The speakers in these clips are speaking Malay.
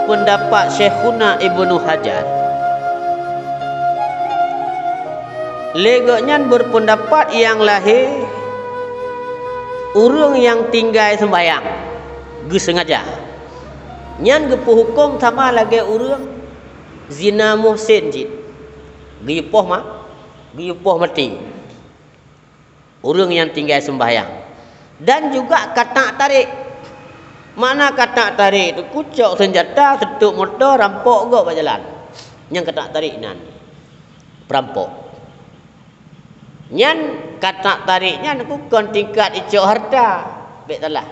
pendapat Syekhuna Ibnu Hajar. Legoknya berpendapat yang lahir urang yang tinggal sembahyang ge sengaja. Nyan ge hukum sama lagi urang zina muhsin jid. Ge yupoh mati. Urang yang tinggal sembahyang. Dan juga kata tarik. Mana kata tarik itu kucuk senjata, setuk motor, rampok go berjalan. Yang kata tarik nan perampok. Nyan kata tariknya aku kon tingkat icok harta. Baik telah.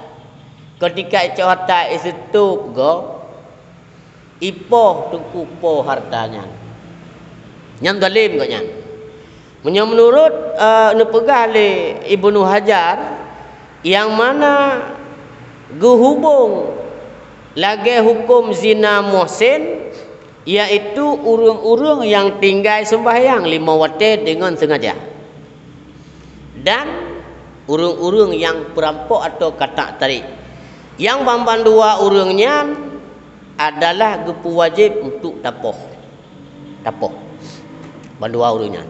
Kon tingkat icok harta isetup go ipoh tungku po hartanya. Nyan zalim go nyan. Menurut nepegah le Ibnu Hajar yang mana gehubung lagi hukum zina muhsin iaitu urang-urang yang tinggal sembahyang 5 waktu dengan sengaja. Dan urang-urang yang perampok atau katak tarik. Yang bamban dua urangnya adalah gepu wajib untuk tapoh. Bandua urangnya.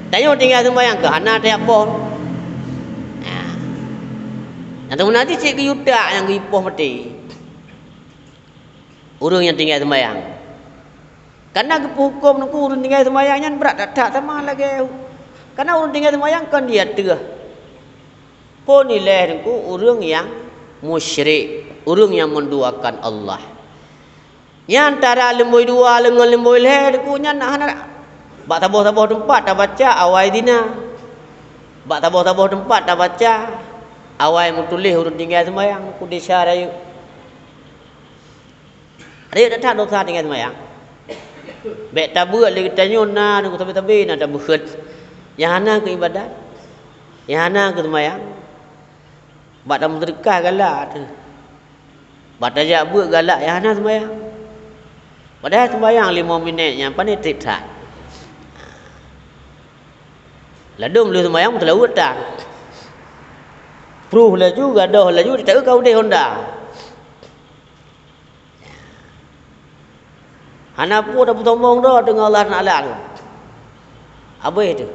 Tanya tinggal sembahyang ke hana tapoh. Nah. Nanti nanti cik ke yudak yang gipoh mati. Urang yang tinggal sembahyang. Karena gepu hukum nunggu urang tinggal sembahyangnya berat tak sama lagi. Karena orang tinggal sembahyang kan dia tegah. Pun nilai itu orang yang musyrik, orang yang menduakan Allah. Yang antara lemboi dua dengan lemboi leh itu nya nak bak taboh-taboh tempat tak baca awal dina. Bak taboh-taboh tempat tak baca awal mutulih orang tinggal sembahyang ku desa rayu. Ada tak dosa tinggal sembahyang. Bek tabut lagi tanya na dengan tabi-tabi na tabut. Yang hana ke ibadat, yang hana ke sembahyang. Bak dalam sedekah galak tu. Bak tajak buat galak yang hana sembahyang. Padahal sembahyang 5 minit yang pandai trik-trik. Ladum lu sembahyang telah utang. Pruh laju gadoh laju tak kau deh Honda. Hana pun dah bertombong dah dengan Allah Taala tu. Apa itu?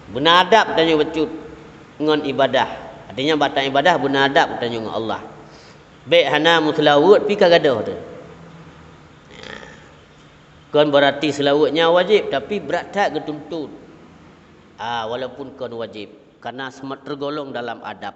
Benar adab tanya becut dengan ibadah. Artinya batang ibadah benar adab tanya dengan Allah. Baik hana muslawut pi kagadoh tu. Kon berarti selawutnya wajib tapi berat tak ketuntut. Walaupun kon wajib karena tergolong dalam adab.